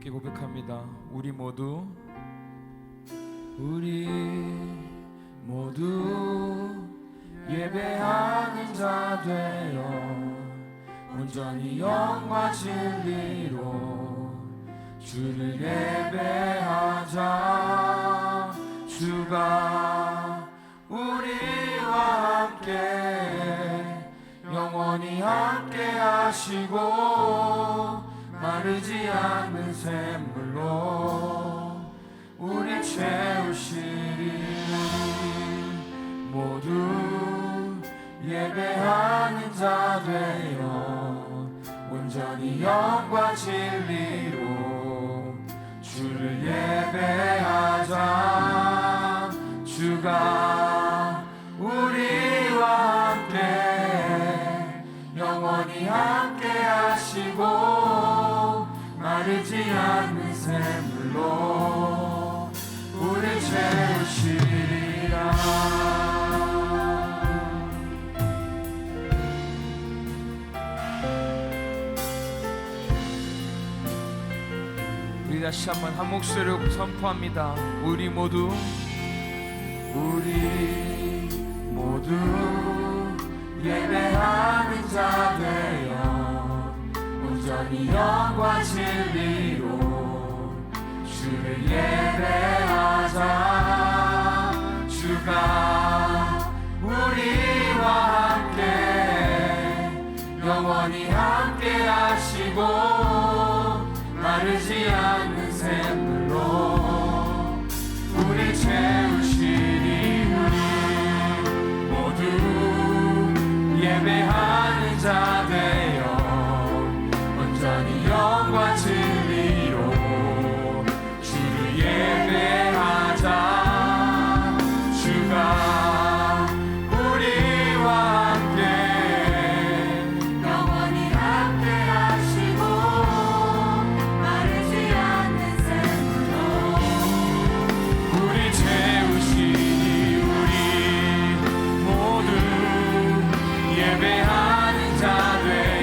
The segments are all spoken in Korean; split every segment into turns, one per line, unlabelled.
함께 고백합니다. 우리 모두 예배하는 자 되어 온전히 영과 진리로 주를 예배하자. 주가 우리와 함께 영원히 함께 하시고 마르지 않는 샘물로 우리 채우시리. 모두 예배하는 자 되어 온전히 영과 진리로 주를 예배하자. 주가 우리와 함께 영원히 함께 하시고 마르지 않는 샘물로 우리 채우시리라. 우리 다시 한번 한 목소리로 선포합니다. 우리 모두 예배하는 자 되어 온전히 영과 진리로 주를 예배하자. 주가 우리와 함께 영원히 함께 하시고 마르지 않는 샘물로 우리 채우시니. 우리 모두 예배하는 자 되어 온전히 영과 진리로 주를 예배하자. 주가 우리와 함께 영원히 함께 하시고 마르지 않는 샘물로 우리 채우시니. 우리 모두 예배하는 자 되어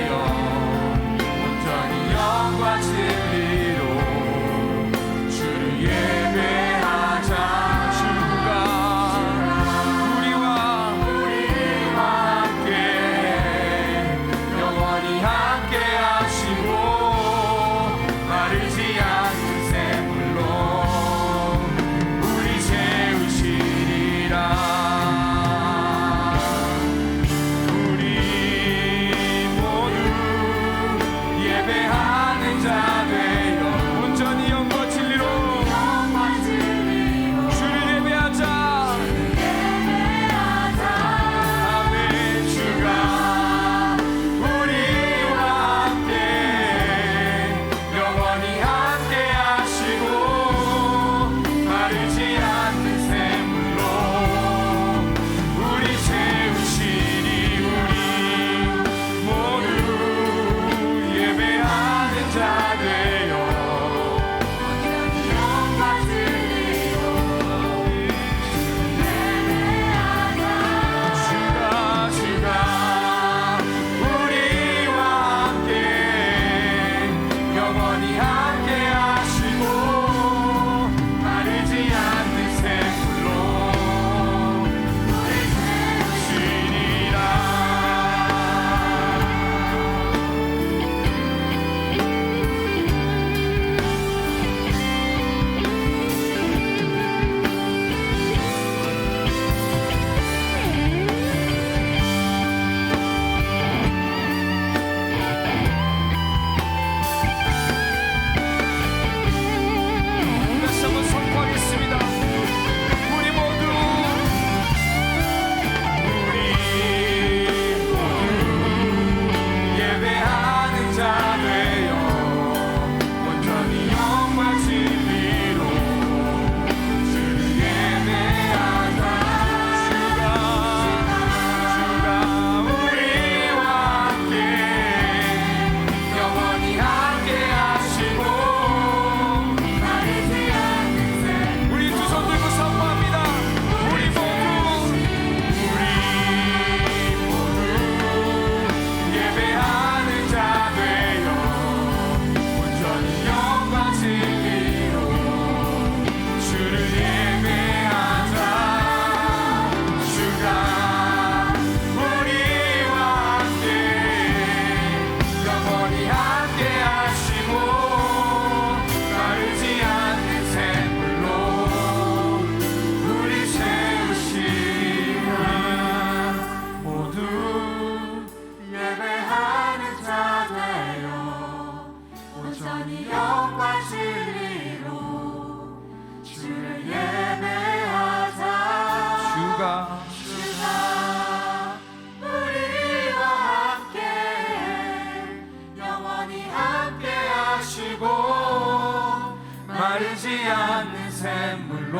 마르지 않는 샘물로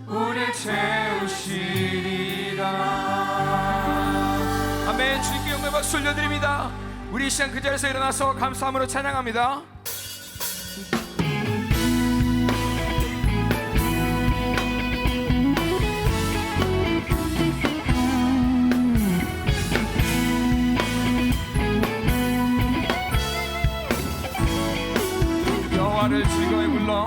우릴 채우시리라. 아멘. 주님께 영광의 박수 올려드립니다. 우리 이 시간 그 자리에서 일어나서 감사함으로 찬양합니다. 여호와를 즐거이 불러,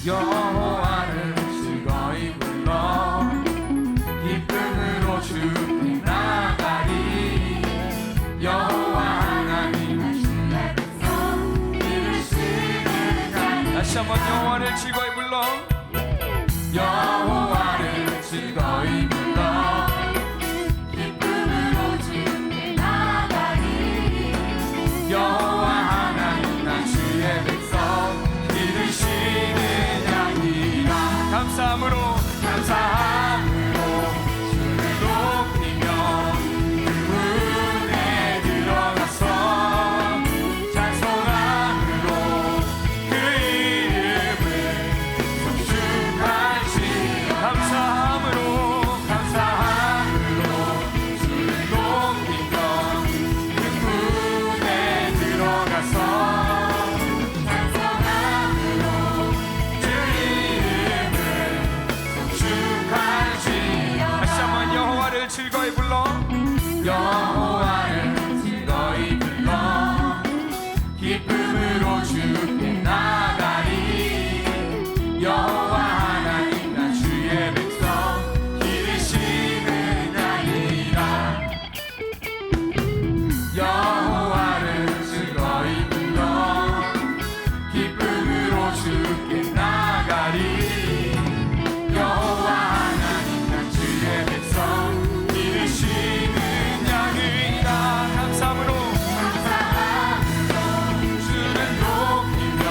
여호와를 즐거이 불러, 기쁨으로 주께 나가리. 여호와 하나님은 주의 백성 이루시는 자니. 다시 한번 여호와를 즐거이 불러, 여호와를 즐거이 불러,
기쁨으로 주께 나가리.
여호와 하나님 난 주의 백성 기르시는 양이라. 감사함으로 주를 높이며 그 문에 들어가서 찬송함으로 그 이름을 송축할지. 감사함으로 주를 높이며 그 문에 들어가서
찬송함으로
주 이름을 송축할지어다. 다시 한번 여호와를 즐거이 불러, 여호와를 즐거이 불러, 기쁨으로 주께 나가리. 여호와 하나님 나 주의 백성 기르시는 양이라. 여호와를 즐거이 불러, 기쁨으로 주께 나가리. 여호와 하나님 난 주의 백성 기르시는 양이라. 감사함으로 주를 높이며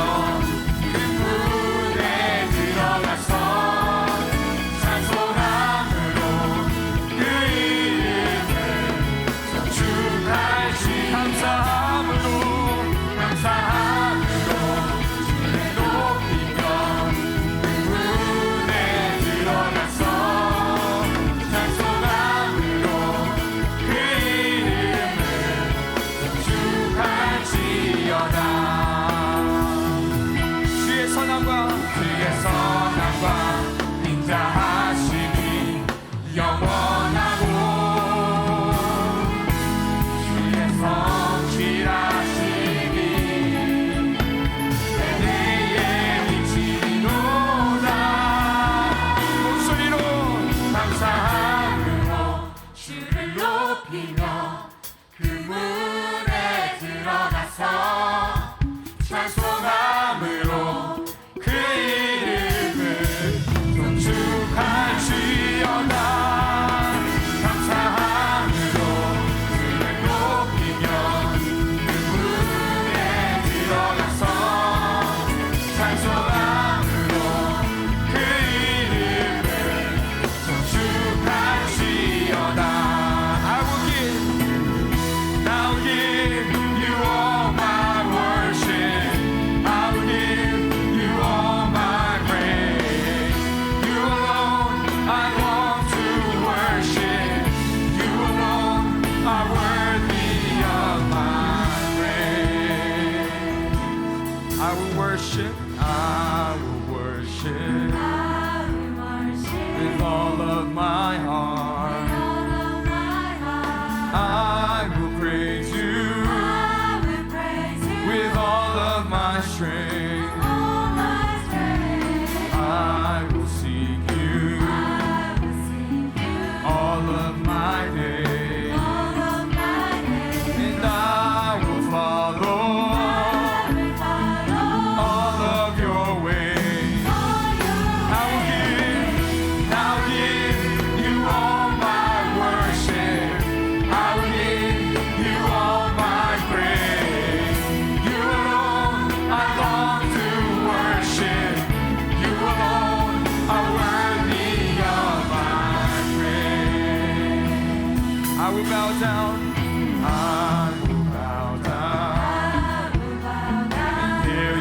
그 문에 들어가서 찬송함으로 그 이름을 송축할지. 감사함으로 주를 높이며 그 문에 들어가서 찬송함으로 그 이름을 송축할지어다. 주의 선함과 인자하심이 영원하고 주의 성실하심이 대대에 미치리로다. 목소리로 감사함으로
주를 높이며 그 문에 들어가서
찬송함으로 그 이름을 송축할지어다. 감사함으로 주를 높이며 그 문에 들어가서 찬송함으로 그 이름을 송축할지어다. I will give you all my worship. I will give you all my praise. You alone I long to worship. You alone are worthy of my praise. I will worship. I will worship with all of my heart. I will praise you with all of my strength. I will seek you all of my days, and I will follow all of your ways. I'll give you all my worship. I'll give you all my praise. You alone I long to worship. You alone are worthy of my praise. I will bow down. I will bow down and hear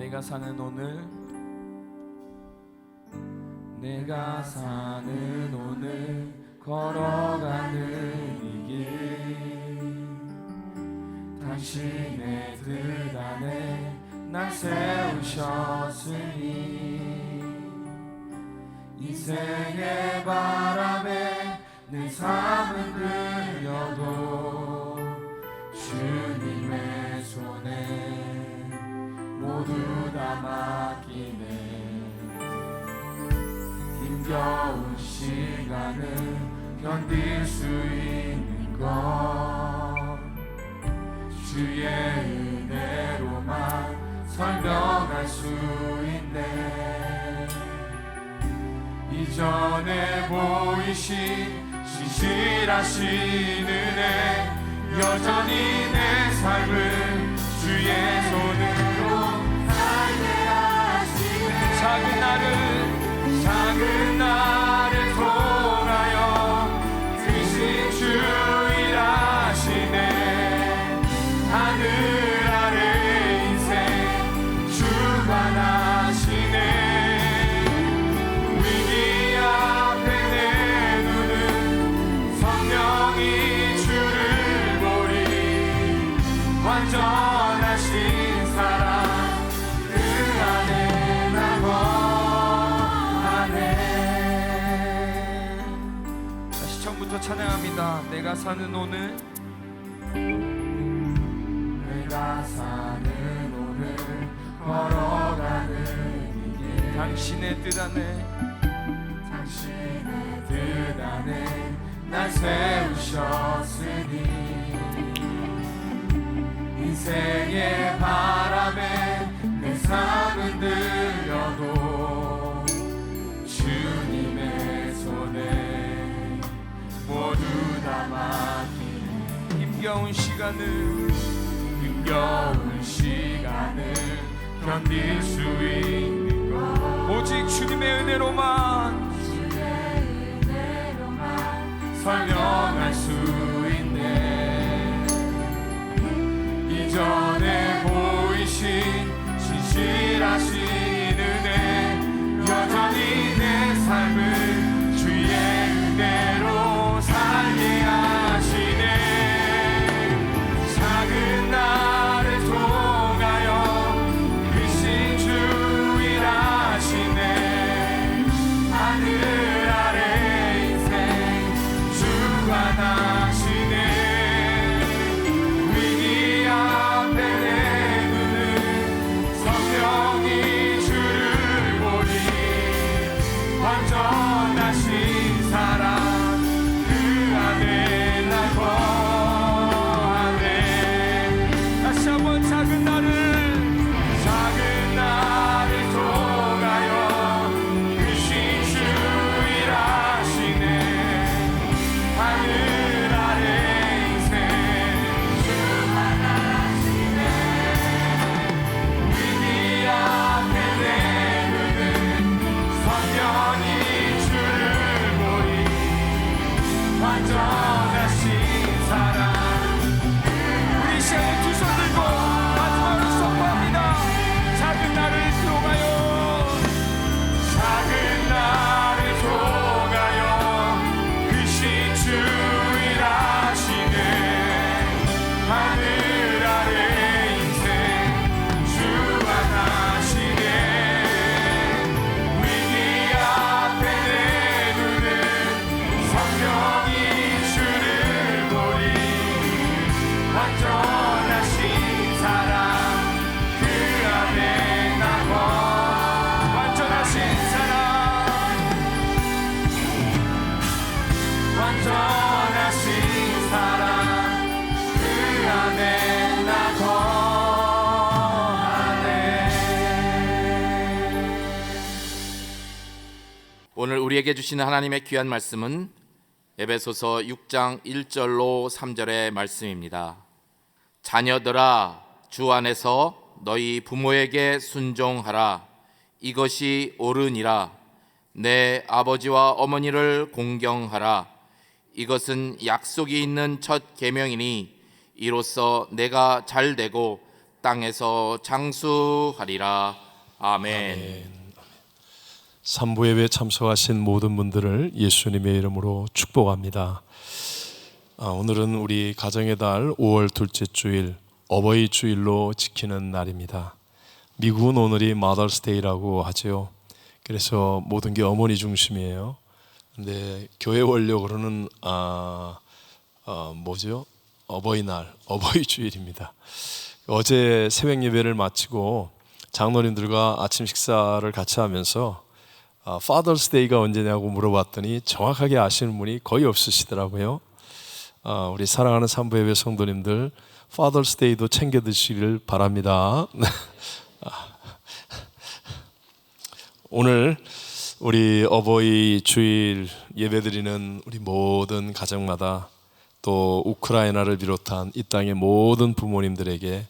내가 사는 오늘, 내가 사는 오늘 걸어가는 이 길, 당신의 뜻 안에 날 세우셨으니 인생의 바람에 내 삶은 들려도 주님의 손에 모두 다 맡기네. 힘겨운 시간을 견딜 수 있는 건 주의 은혜로만 설명할 수 있네. 이전에 보이신 신실하신 은혜, 여전히 내 삶을 주의 손으로 살게 하시네. 작은 나를 통하여 크신 주 일하시네. 하늘 아래 인생 주관하시네. 위기 앞에 내 눈은 선명히 주를 보리. 완전하신 사랑 그 안에 나 거하네. 다시 처음부터 찬양합니다. 내가 사는 오늘, 내가 사는 오늘 걸어가는 이 길, 당신의 뜻 안에, 당신의 뜻 안에 날 세우셨으니 인생의 바람에 내 삶은 들려도 주님의 손에 모두 다 맡기네. 힘겨운 시간을 견딜 수 있는 것 오직 주님의 은혜로만 설명할 수 있네. 이전에 보이신 신실하신 은혜, 여전히 내 삶을 주의 은혜로 살게 하시네. 작은 나를 통하여 크신 주 일하시네. 하늘 아래 인생 주관하시네. 위기 앞에 내 눈은 선명히 주를 보리. 완전하신 사랑 그 안에 나 거하네. 다시 한번 작은 나를 통하여 크신 주 일하시네. 하늘 아래 인생 주관하시네. 위기 앞에 내 눈은 선명히 주를 보리. 완전하신 사랑 우리 시간에 두 손 들고 마지막으로 선포합니다. 작은 나를 통하여, 작은 나를 통하여 크신 주 일하시네. 하늘 아래 인생 주관하시네. 위기 앞에 내 눈은 선명히 주를 보리. 완전하신 사랑 그 안에 나고. 완전하신 사랑, 완전하신 사랑 그 안에 나 거하네.
오늘 우리에게 주시는 하나님의 귀한 말씀은 에베소서 6장 1절로 3절의 말씀입니다. 자녀들아, 주 안에서 너희 부모에게 순종하라. 이것이 옳으니라. 내 아버지와 어머니를 공경하라. 이것은 약속이 있는 첫 계명이니 이로써 내가 잘되고 땅에서 장수하리라. 아멘.
삼부 예배에 참석하신 모든 분들을 예수님의 이름으로 축복합니다. 오늘은 우리 가정의 달 5월 둘째 주일 어버이 주일로 지키는 날입니다. 미국은 오늘이 Mother's Day라고 하죠. 그래서 모든 게 어머니 중심이에요. 근데 교회 원력으로는 어버이날, 어버이 주일입니다. 어제 새벽 예배를 마치고 장로님들과 아침 식사를 같이 하면서 Father's Day가 언제냐고 물어봤더니 정확하게 아시는 분이 거의 없으시더라고요. 우리 사랑하는 삼부 예배 성도님들 Father's Day도 챙겨 드시길 바랍니다. 오늘 우리 어버이 주일 예배드리는 우리 모든 가정마다 또 우크라이나를 비롯한 이 땅의 모든 부모님들에게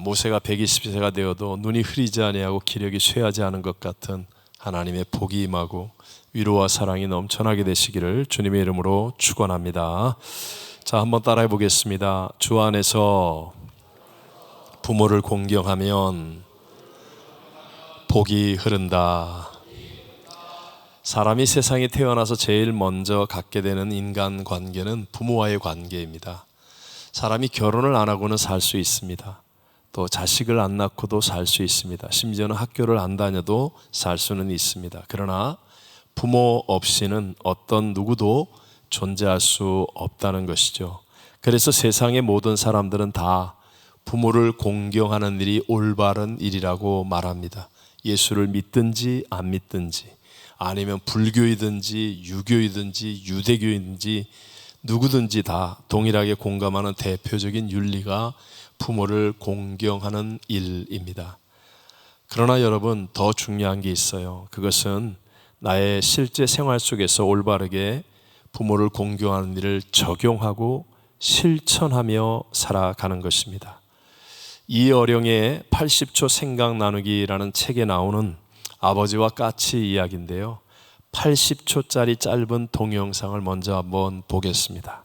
모세가 120세가 되어도 눈이 흐리지 아니하고 기력이 쇠하지 않은 것 같은 하나님의 복이 임하고 위로와 사랑이 넘쳐나게 되시기를 주님의 이름으로 축원합니다. 자, 한번 따라해 보겠습니다. 주 안에서 부모를 공경하면 복이 흐른다. 사람이 세상에 태어나서 제일 먼저 갖게 되는 인간 관계는 부모와의 관계입니다. 사람이 결혼을 안 하고는 살 수 있습니다. 또 자식을 안 낳고도 살 수 있습니다. 심지어는 학교를 안 다녀도 살 수는 있습니다. 그러나 부모 없이는 어떤 누구도 존재할 수 없다는 것이죠. 그래서 세상의 모든 사람들은 다 부모를 공경하는 일이 올바른 일이라고 말합니다. 예수를 믿든지 안 믿든지 아니면 불교이든지 유교이든지 유대교이든지 누구든지 다 동일하게 공감하는 대표적인 윤리가 부모를 공경하는 일입니다. 그러나 여러분, 더 중요한 게 있어요. 그것은 나의 실제 생활 속에서 올바르게 부모를 공경하는 일을 적용하고 실천하며 살아가는 것입니다. 이어령의 80초 생각 나누기라는 책에 나오는 아버지와 까치 이야기인데요, 80초짜리 짧은 동영상을 먼저 한번 보겠습니다.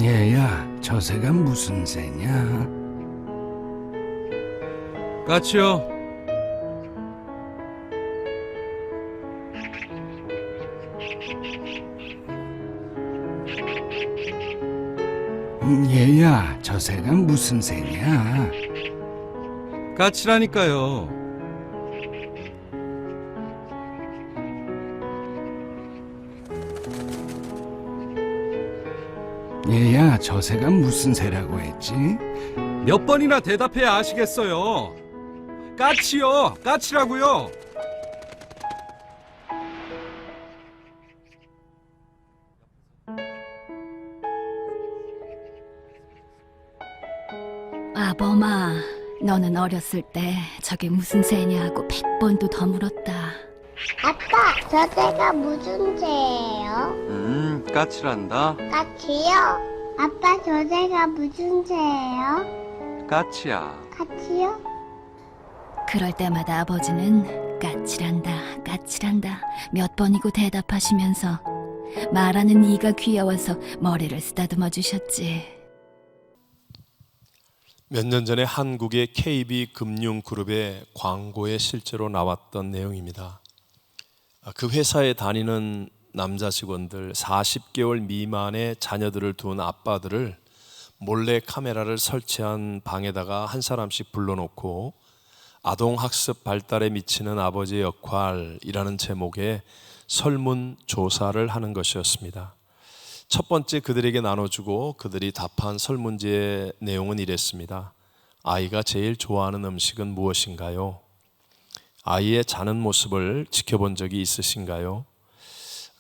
얘야, 저 새가 무슨 새냐?
까치요.
얘야, 저 새가 무슨 새냐?
까치라니까요.
얘야, 저 새가 무슨 새라고 했지?
몇 번이나 대답해야 아시겠어요. 까치요. 까치라고요.
아범아, 너는 어렸을 때 저게 무슨 새냐고 100번도 더 물었다.
아빠, 저 새가 무슨 새예요?
까치란다.
까치요? 아빠, 저 새가 무슨 새예요?
까치야.
까치요?
그럴 때마다 아버지는 까칠한다, 까칠한다 몇 번이고 대답하시면서 말하는 이가 귀여워서 머리를 쓰다듬어 주셨지.
몇 년 전에 한국의 KB금융그룹의 광고에 실제로 나왔던 내용입니다. 그 회사에 다니는 남자 직원들 40개월 미만의 자녀들을 둔 아빠들을 몰래 카메라를 설치한 방에다가 한 사람씩 불러놓고 아동학습 발달에 미치는 아버지의 역할이라는 제목의 설문조사를 하는 것이었습니다. 첫 번째 그들에게 나눠주고 그들이 답한 설문지의 내용은 이랬습니다. 아이가 제일 좋아하는 음식은 무엇인가요? 아이의 자는 모습을 지켜본 적이 있으신가요?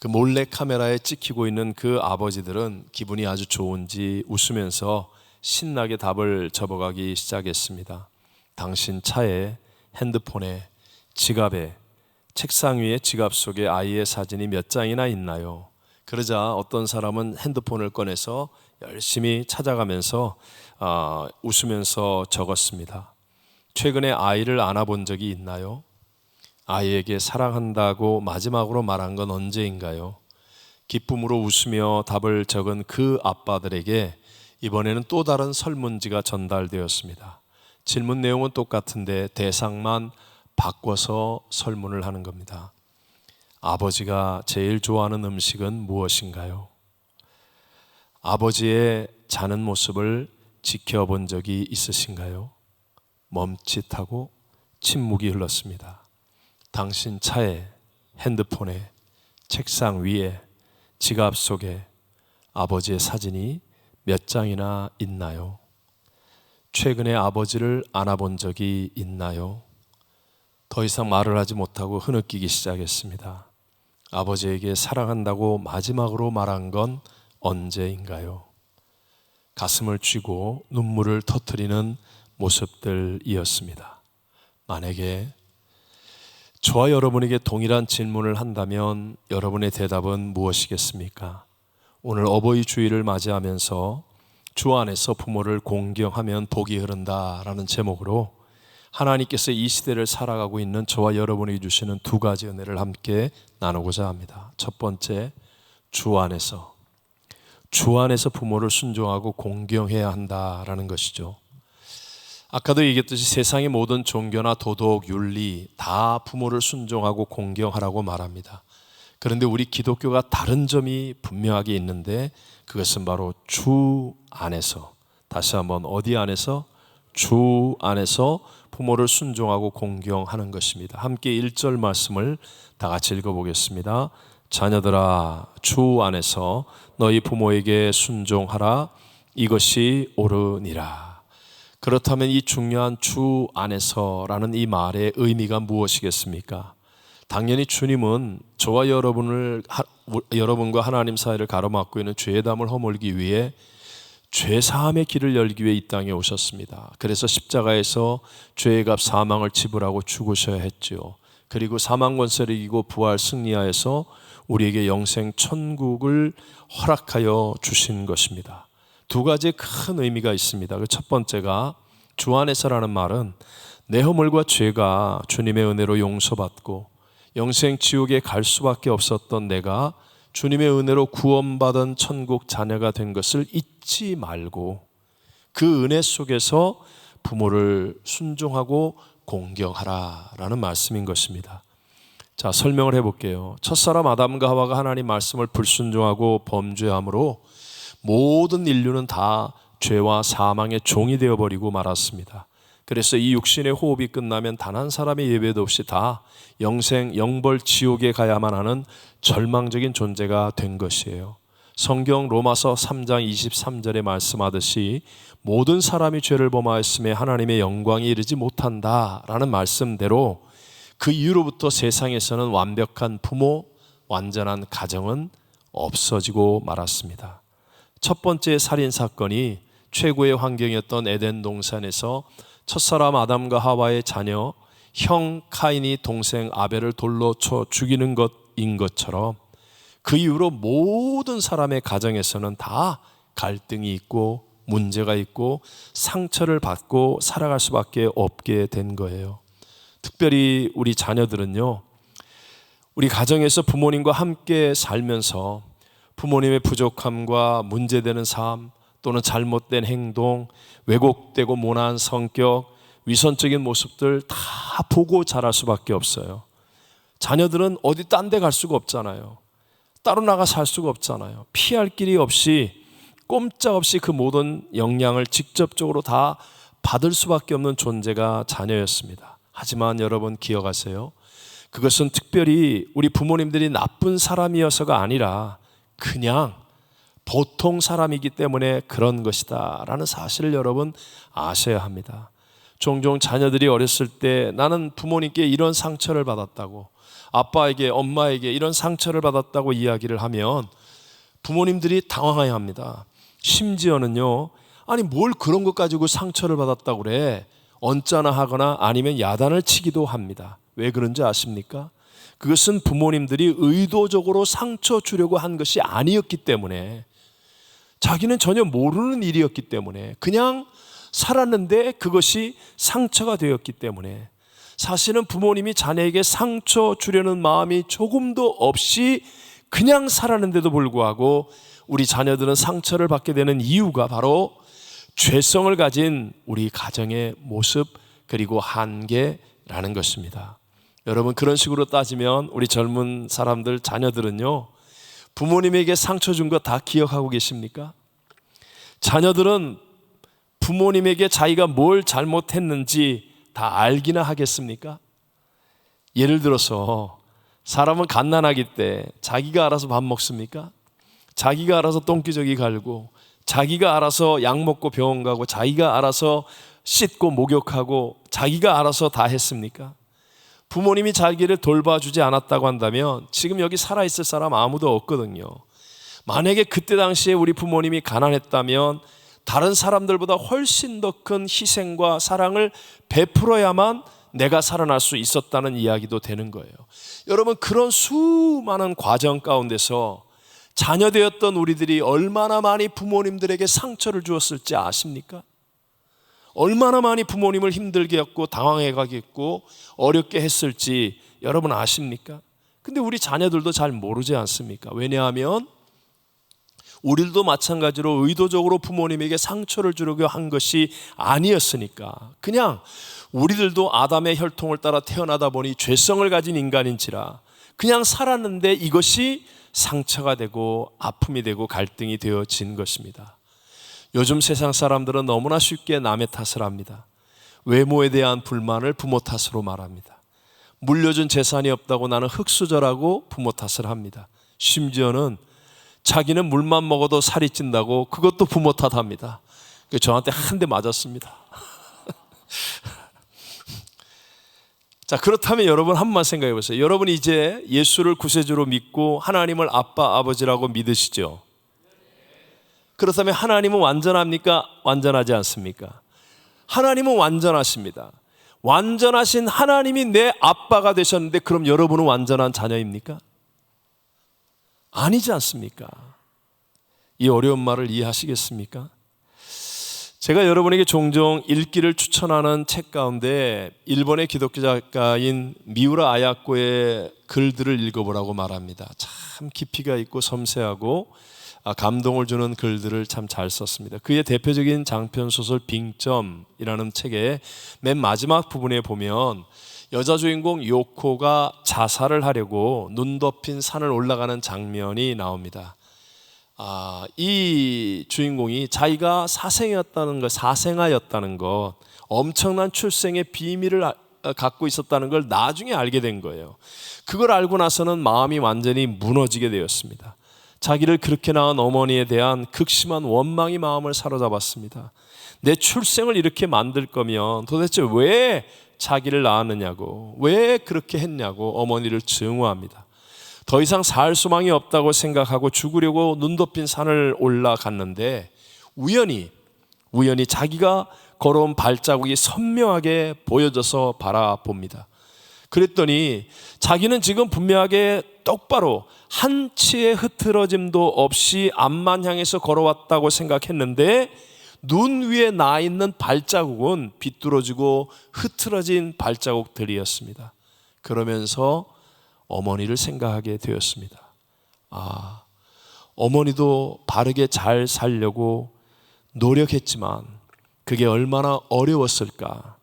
그 몰래 카메라에 찍히고 있는 그 아버지들은 기분이 아주 좋은지 웃으면서 신나게 답을 접어가기 시작했습니다. 당신 차에, 핸드폰에, 지갑에, 책상 위에 지갑 속에 아이의 사진이 몇 장이나 있나요? 그러자 어떤 사람은 핸드폰을 꺼내서 열심히 찾아가면서 웃으면서 적었습니다. 최근에 아이를 안아본 적이 있나요? 아이에게 사랑한다고 마지막으로 말한 건 언제인가요? 기쁨으로 웃으며 답을 적은 그 아빠들에게 이번에는 또 다른 설문지가 전달되었습니다. 질문 내용은 똑같은데 대상만 바꿔서 설문을 하는 겁니다. 아버지가 제일 좋아하는 음식은 무엇인가요? 아버지의 자는 모습을 지켜본 적이 있으신가요? 멈칫하고 침묵이 흘렀습니다. 당신 차에, 핸드폰에, 책상 위에, 지갑 속에 아버지의 사진이 몇 장이나 있나요? 최근에 아버지를 안아본 적이 있나요? 더 이상 말을 하지 못하고 흐느끼기 시작했습니다. 아버지에게 사랑한다고 마지막으로 말한 건 언제인가요? 가슴을 쥐고 눈물을 터뜨리는 모습들이었습니다. 만약에 저와 여러분에게 동일한 질문을 한다면 여러분의 대답은 무엇이겠습니까? 오늘 어버이 주일을 맞이하면서 주 안에서 부모를 공경하면 복이 흐른다라는 제목으로 하나님께서 이 시대를 살아가고 있는 저와 여러분이 주시는 두 가지 은혜를 함께 나누고자 합니다. 첫 번째, 주 안에서 부모를 순종하고 공경해야 한다라는 것이죠. 아까도 얘기했듯이 세상의 모든 종교나 도덕, 윤리 다 부모를 순종하고 공경하라고 말합니다. 그런데 우리 기독교가 다른 점이 분명하게 있는데 그것은 바로 주 안에서, 다시 한번 어디 안에서? 주 안에서 부모를 순종하고 공경하는 것입니다. 함께 1절 말씀을 다 같이 읽어보겠습니다. 자녀들아, 주 안에서 너희 부모에게 순종하라. 이것이 옳으니라. 그렇다면 이 중요한 주 안에서라는 이 말의 의미가 무엇이겠습니까? 당연히 주님은 저와 여러분과 하나님 사이를 가로막고 있는 죄의 담을 허물기 위해 죄사함의 길을 열기 위해 이 땅에 오셨습니다. 그래서 십자가에서 죄의 값 사망을 지불하고 죽으셔야 했지요. 그리고 사망 권세를 이기고 부활 승리하여서 우리에게 영생 천국을 허락하여 주신 것입니다. 두 가지 큰 의미가 있습니다. 그 첫 번째가 주 안에서라는 말은 내 허물과 죄가 주님의 은혜로 용서받고 영생 지옥에 갈 수밖에 없었던 내가 주님의 은혜로 구원받은 천국 자녀가 된 것을 잊지 말고 그 은혜 속에서 부모를 순종하고 공경하라라는 말씀인 것입니다. 자, 설명을 해볼게요. 첫사람 아담과 하와가 하나님 말씀을 불순종하고 범죄함으로 모든 인류는 다 죄와 사망의 종이 되어버리고 말았습니다. 그래서 이 육신의 호흡이 끝나면 단 한 사람의 예외도 없이 다 영생, 영벌, 지옥에 가야만 하는 절망적인 존재가 된 것이에요. 성경 로마서 3장 23절에 말씀하듯이 모든 사람이 죄를 범하였음에 하나님의 영광이 이르지 못한다라는 말씀대로 그 이후로부터 세상에서는 완벽한 부모, 완전한 가정은 없어지고 말았습니다. 첫 번째 살인 사건이 최고의 환경이었던 에덴 동산에서 첫사람 아담과 하와의 자녀 형 카인이 동생 아벨을 돌로 쳐 죽이는 것인 것처럼 그 이후로 모든 사람의 가정에서는 다 갈등이 있고 문제가 있고 상처를 받고 살아갈 수밖에 없게 된 거예요. 특별히 우리 자녀들은요, 우리 가정에서 부모님과 함께 살면서 부모님의 부족함과 문제되는 삶 또는 잘못된 행동, 왜곡되고 모난 성격, 위선적인 모습들 다 보고 자랄 수밖에 없어요. 자녀들은 어디 딴 데 갈 수가 없잖아요. 따로 나가 살 수가 없잖아요. 피할 길이 없이 꼼짝없이 그 모든 영향을 직접적으로 다 받을 수밖에 없는 존재가 자녀였습니다. 하지만 여러분 기억하세요. 그것은 특별히 우리 부모님들이 나쁜 사람이어서가 아니라 그냥 보통 사람이기 때문에 그런 것이다 라는 사실을 여러분 아셔야 합니다. 종종 자녀들이 어렸을 때 나는 부모님께 이런 상처를 받았다고, 아빠에게 엄마에게 이런 상처를 받았다고 이야기를 하면 부모님들이 당황해야 합니다. 심지어는요, 아니 뭘 그런 것 가지고 상처를 받았다고 그래, 언짢아 하거나 아니면 야단을 치기도 합니다. 왜 그런지 아십니까? 그것은 부모님들이 의도적으로 상처 주려고 한 것이 아니었기 때문에 자기는 전혀 모르는 일이었기 때문에 그냥 살았는데 그것이 상처가 되었기 때문에 사실은 부모님이 자녀에게 상처 주려는 마음이 조금도 없이 그냥 살았는데도 불구하고 우리 자녀들은 상처를 받게 되는 이유가 바로 죄성을 가진 우리 가정의 모습 그리고 한계라는 것입니다. 여러분, 그런 식으로 따지면 우리 젊은 사람들 자녀들은요, 부모님에게 상처 준 거 다 기억하고 계십니까? 자녀들은 부모님에게 자기가 뭘 잘못했는지 다 알기나 하겠습니까? 예를 들어서 사람은 갓난아기 때 자기가 알아서 밥 먹습니까? 자기가 알아서 똥기저귀 갈고, 자기가 알아서 약 먹고 병원 가고, 자기가 알아서 씻고 목욕하고, 자기가 알아서 다 했습니까? 부모님이 자기를 돌봐주지 않았다고 한다면 지금 여기 살아있을 사람 아무도 없거든요. 만약에 그때 당시에 우리 부모님이 가난했다면 다른 사람들보다 훨씬 더 큰 희생과 사랑을 베풀어야만 내가 살아날 수 있었다는 이야기도 되는 거예요. 여러분, 그런 수많은 과정 가운데서 자녀되었던 우리들이 얼마나 많이 부모님들에게 상처를 주었을지 아십니까? 얼마나 많이 부모님을 힘들게 했고 당황해 가겠고 어렵게 했을지 여러분 아십니까? 근데 우리 자녀들도 잘 모르지 않습니까? 왜냐하면 우리들도 마찬가지로 의도적으로 부모님에게 상처를 주려고 한 것이 아니었으니까, 그냥 우리들도 아담의 혈통을 따라 태어나다 보니 죄성을 가진 인간인지라 그냥 살았는데 이것이 상처가 되고 아픔이 되고 갈등이 되어진 것입니다. 요즘 세상 사람들은 너무나 쉽게 남의 탓을 합니다. 외모에 대한 불만을 부모 탓으로 말합니다. 물려준 재산이 없다고 나는 흙수저라고 부모 탓을 합니다. 심지어는 자기는 물만 먹어도 살이 찐다고 그것도 부모 탓합니다. 저한테 한 대 맞았습니다. 자, 그렇다면 여러분 한 번만 생각해 보세요. 여러분 이제 예수를 구세주로 믿고 하나님을 아빠 아버지라고 믿으시죠? 그렇다면 하나님은 완전합니까? 완전하지 않습니까? 하나님은 완전하십니다. 완전하신 하나님이 내 아빠가 되셨는데 그럼 여러분은 완전한 자녀입니까? 아니지 않습니까? 이 어려운 말을 이해하시겠습니까? 제가 여러분에게 종종 읽기를 추천하는 책 가운데 일본의 기독교 작가인 미우라 아야코의 글들을 읽어보라고 말합니다. 참 깊이가 있고 섬세하고 감동을 주는 글들을 참 잘 썼습니다. 그의 대표적인 장편소설 빙점이라는 책의 맨 마지막 부분에 보면 여자 주인공 요코가 자살을 하려고 눈 덮인 산을 올라가는 장면이 나옵니다. 이 주인공이 자기가 사생아였다는 것, 엄청난 출생의 비밀을 갖고 있었다는 걸 나중에 알게 된 거예요. 그걸 알고 나서는 마음이 완전히 무너지게 되었습니다. 자기를 그렇게 낳은 어머니에 대한 극심한 원망이 마음을 사로잡았습니다. 내 출생을 이렇게 만들 거면 도대체 왜 자기를 낳았느냐고, 왜 그렇게 했냐고 어머니를 증오합니다. 더 이상 살 소망이 없다고 생각하고 죽으려고 눈 덮인 산을 올라갔는데 우연히 자기가 걸어온 발자국이 선명하게 보여져서 바라봅니다. 그랬더니 자기는 지금 분명하게 똑바로 한 치의 흐트러짐도 없이 앞만 향해서 걸어왔다고 생각했는데 눈 위에 나 있는 발자국은 비뚤어지고 흐트러진 발자국들이었습니다. 그러면서 어머니를 생각하게 되었습니다. 어머니도 바르게 잘 살려고 노력했지만 그게 얼마나 어려웠을까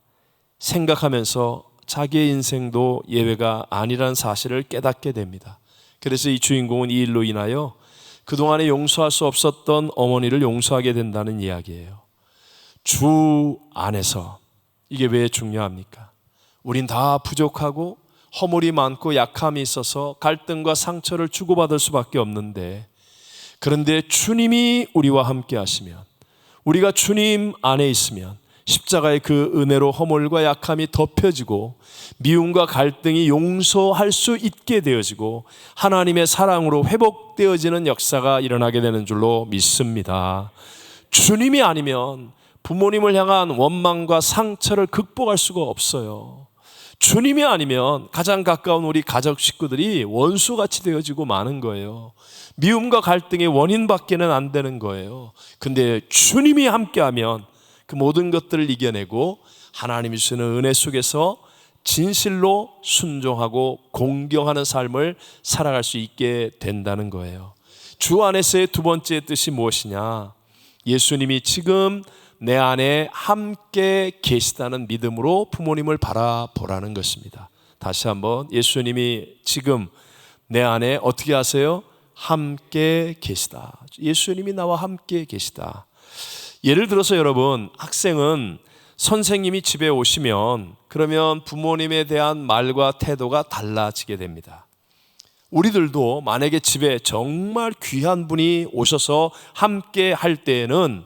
생각하면서 자기의 인생도 예외가 아니라는 사실을 깨닫게 됩니다. 그래서 이 주인공은 이 일로 인하여 그동안에 용서할 수 없었던 어머니를 용서하게 된다는 이야기예요. 주 안에서, 이게 왜 중요합니까? 우린 다 부족하고 허물이 많고 약함이 있어서 갈등과 상처를 주고받을 수밖에 없는데, 그런데 주님이 우리와 함께 하시면, 우리가 주님 안에 있으면 십자가의 그 은혜로 허물과 약함이 덮여지고 미움과 갈등이 용서할 수 있게 되어지고 하나님의 사랑으로 회복되어지는 역사가 일어나게 되는 줄로 믿습니다. 주님이 아니면 부모님을 향한 원망과 상처를 극복할 수가 없어요. 주님이 아니면 가장 가까운 우리 가족 식구들이 원수같이 되어지고 마는 거예요. 미움과 갈등의 원인밖에는 안 되는 거예요. 근데 주님이 함께하면 그 모든 것들을 이겨내고 하나님이 주시는 은혜 속에서 진실로 순종하고 공경하는 삶을 살아갈 수 있게 된다는 거예요. 주 안에서의 두 번째 뜻이 무엇이냐? 예수님이 지금 내 안에 함께 계시다는 믿음으로 부모님을 바라보라는 것입니다. 다시 한번, 예수님이 지금 내 안에 어떻게 하세요? 함께 계시다. 예수님이 나와 함께 계시다. 예를 들어서 여러분, 학생은 선생님이 집에 오시면 그러면 부모님에 대한 말과 태도가 달라지게 됩니다. 우리들도 만약에 집에 정말 귀한 분이 오셔서 함께 할 때에는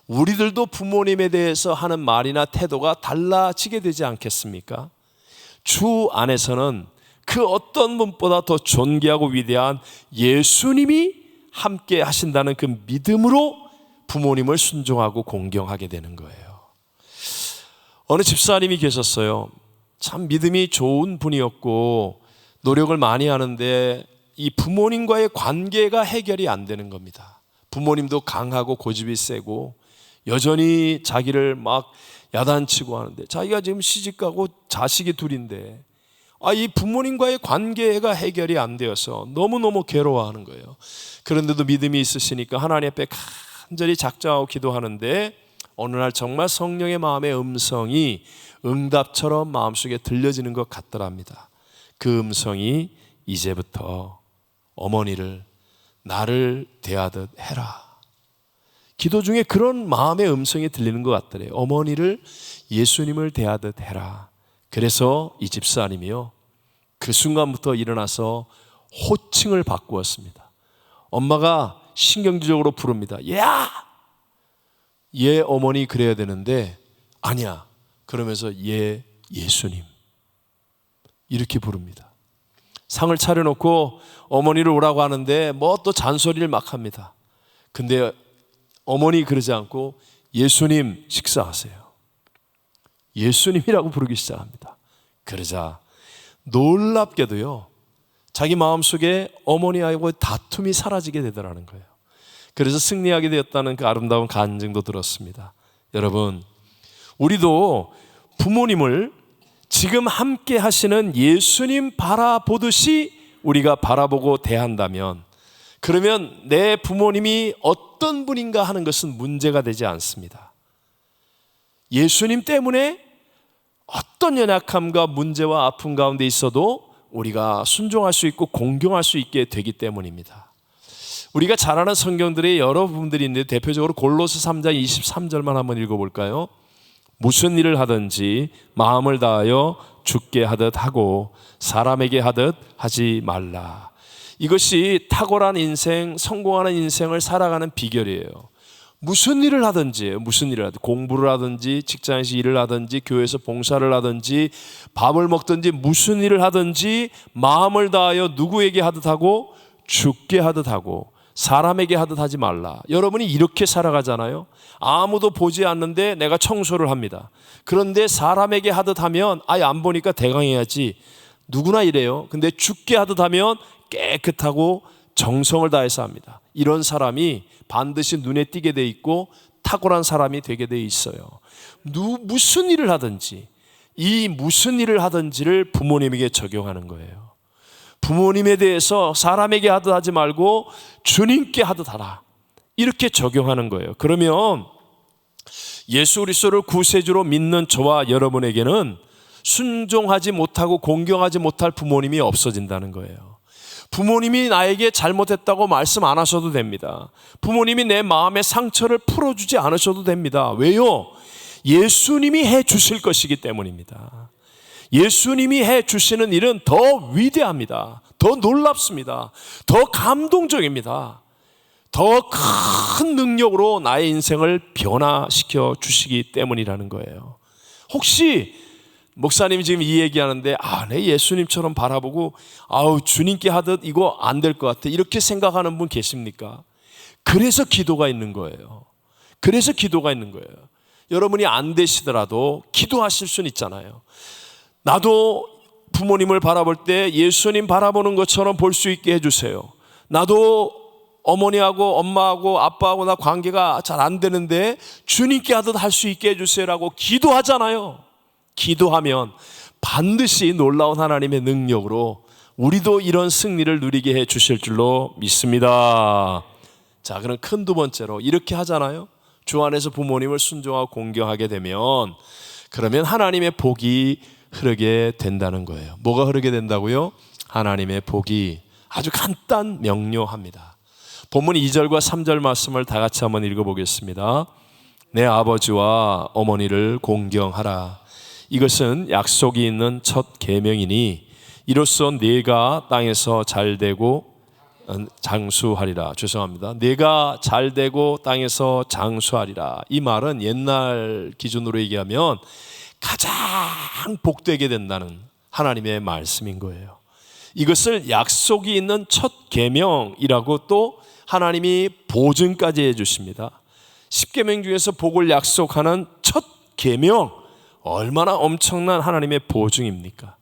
우리들도 부모님에 대해서 하는 말이나 태도가 달라지게 되지 않겠습니까? 주 안에서는 그 어떤 분보다 더 존귀하고 위대한 예수님이 함께 하신다는 그 믿음으로 부모님을 순종하고 공경하게 되는 거예요. 어느 집사님이 계셨어요. 참 믿음이 좋은 분이었고 노력을 많이 하는데 이 부모님과의 관계가 해결이 안 되는 겁니다. 부모님도 강하고 고집이 세고 여전히 자기를 막 야단치고 하는데, 자기가 지금 시집가고 자식이 둘인데 이 부모님과의 관계가 해결이 안 되어서 너무너무 괴로워하는 거예요. 그런데도 믿음이 있으시니까 하나님 앞에 간절히 작정하고 기도하는데 어느 날 정말 성령의 마음의 음성이 응답처럼 마음속에 들려지는 것 같더랍니다. 그 음성이 이제부터 어머니를 나를 대하듯 해라. 기도 중에 그런 마음의 음성이 들리는 것 같더래요. 어머니를 예수님을 대하듯 해라. 그래서 이 집사님이요, 그 순간부터 일어나서 호칭을 바꾸었습니다. 엄마가 신경질적으로 부릅니다. 야! 얘 어머니 그래야 되는데 아니야. 그러면서 얘 예수님 이렇게 부릅니다. 상을 차려놓고 어머니를 오라고 하는데 뭐 또 잔소리를 막 합니다. 근데 어머니 그러지 않고 예수님 식사하세요. 예수님이라고 부르기 시작합니다. 그러자 놀랍게도요, 자기 마음속에 어머니하고 다툼이 사라지게 되더라는 거예요. 그래서 승리하게 되었다는 그 아름다운 간증도 들었습니다. 여러분, 우리도 부모님을 지금 함께 하시는 예수님 바라보듯이 우리가 바라보고 대한다면, 그러면 내 부모님이 어떤 분인가 하는 것은 문제가 되지 않습니다. 예수님 때문에 어떤 연약함과 문제와 아픔 가운데 있어도 우리가 순종할 수 있고 공경할 수 있게 되기 때문입니다. 우리가 잘 아는 성경들의 여러 부분들이 있는데 대표적으로 골로새 3장 23절만 한번 읽어볼까요? 무슨 일을 하든지 마음을 다하여 주께 하듯 하고 사람에게 하듯 하지 말라. 이것이 탁월한 인생, 성공하는 인생을 살아가는 비결이에요. 무슨 일을 하든지, 공부를 하든지, 직장에서 일을 하든지, 교회에서 봉사를 하든지, 밥을 먹든지, 무슨 일을 하든지 마음을 다하여 누구에게 하듯 하고 주께 하듯 하고 사람에게 하듯 하지 말라. 여러분이 이렇게 살아가잖아요. 아무도 보지 않는데 내가 청소를 합니다. 그런데 사람에게 하듯 하면 아예 안 보니까 대강해야지. 누구나 이래요. 근데 주께 하듯 하면 깨끗하고 정성을 다해서 합니다. 이런 사람이 반드시 눈에 띄게 돼 있고 탁월한 사람이 되게 돼 있어요. 무슨 일을 하든지, 이 무슨 일을 하든지를 부모님에게 적용하는 거예요. 부모님에 대해서 사람에게 하듯 하지 말고 주님께 하듯 하라. 이렇게 적용하는 거예요. 그러면 예수 그리스도를 구세주로 믿는 저와 여러분에게는 순종하지 못하고 공경하지 못할 부모님이 없어진다는 거예요. 부모님이 나에게 잘못했다고 말씀 안 하셔도 됩니다. 부모님이 내 마음의 상처를 풀어주지 않으셔도 됩니다. 왜요? 예수님이 해 주실 것이기 때문입니다. 예수님이 해 주시는 일은 더 위대합니다. 더 놀랍습니다. 더 감동적입니다. 더 큰 능력으로 나의 인생을 변화시켜 주시기 때문이라는 거예요. 혹시 목사님이 지금 이 얘기하는데 내 예수님처럼 바라보고 주님께 하듯 이거 안 될 것 같아 이렇게 생각하는 분 계십니까? 그래서 기도가 있는 거예요. 그래서 기도가 있는 거예요. 여러분이 안 되시더라도 기도하실 수는 있잖아요. 나도 부모님을 바라볼 때 예수님 바라보는 것처럼 볼 수 있게 해주세요. 나도 어머니하고 엄마하고 아빠하고 나 관계가 잘 안 되는데 주님께 하듯 할 수 있게 해주세요라고 기도하잖아요. 기도하면 반드시 놀라운 하나님의 능력으로 우리도 이런 승리를 누리게 해 주실 줄로 믿습니다. 자, 그럼 큰 두 번째로 이렇게 하잖아요. 주 안에서 부모님을 순종하고 공경하게 되면 그러면 하나님의 복이 흐르게 된다는 거예요. 뭐가 흐르게 된다고요? 하나님의 복이. 아주 간단 명료합니다. 본문 2절과 3절 말씀을 다 같이 한번 읽어보겠습니다. 내 아버지와 어머니를 공경하라. 이것은 약속이 있는 첫 계명이니 이로써 네가 땅에서 잘되고 장수하리라. 죄송합니다. 네가 잘되고 땅에서 장수하리라. 이 말은 옛날 기준으로 얘기하면 가장 복되게 된다는 하나님의 말씀인 거예요. 이것을 약속이 있는 첫 계명이라고 또 하나님이 보증까지 해주십니다. 10계명 중에서 복을 약속하는 첫 계명, 얼마나 엄청난 하나님의 보증입니까?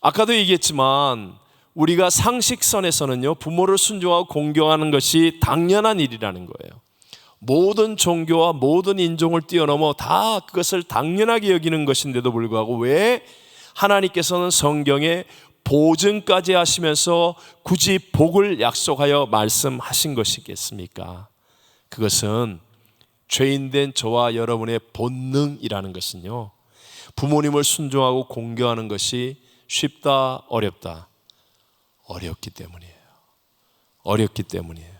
아까도 얘기했지만 우리가 상식선에서는요, 부모를 순종하고 공경하는 것이 당연한 일이라는 거예요. 모든 종교와 모든 인종을 뛰어넘어 다 그것을 당연하게 여기는 것인데도 불구하고 왜 하나님께서는 성경에 보증까지 하시면서 굳이 복을 약속하여 말씀하신 것이겠습니까? 그것은 죄인된 저와 여러분의 본능이라는 것은요, 부모님을 순종하고 공경하는 것이 쉽다, 어렵다? 어렵기 때문이에요. 어렵기 때문이에요.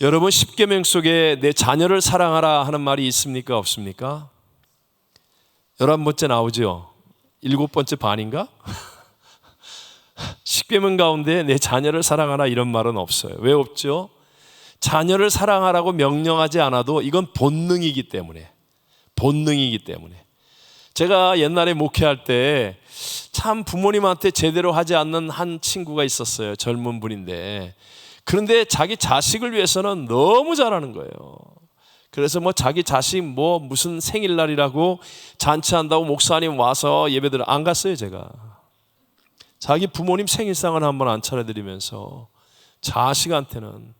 여러분, 10계명 속에 내 자녀를 사랑하라 하는 말이 있습니까, 없습니까? 11번째 나오죠. 7번째 반인가? 10계명 가운데 내 자녀를 사랑하라 이런 말은 없어요. 왜 없죠? 자녀를 사랑하라고 명령하지 않아도 이건 본능이기 때문에. 본능이기 때문에. 제가 옛날에 목회할 때 참 부모님한테 제대로 하지 않는 한 친구가 있었어요. 젊은 분인데. 그런데 자기 자식을 위해서는 너무 잘하는 거예요. 그래서 뭐 자기 자식 뭐 무슨 생일날이라고 잔치한다고 목사님 와서 예배들 안 갔어요, 제가. 자기 부모님 생일상을 한번 안 차려드리면서 자식한테는,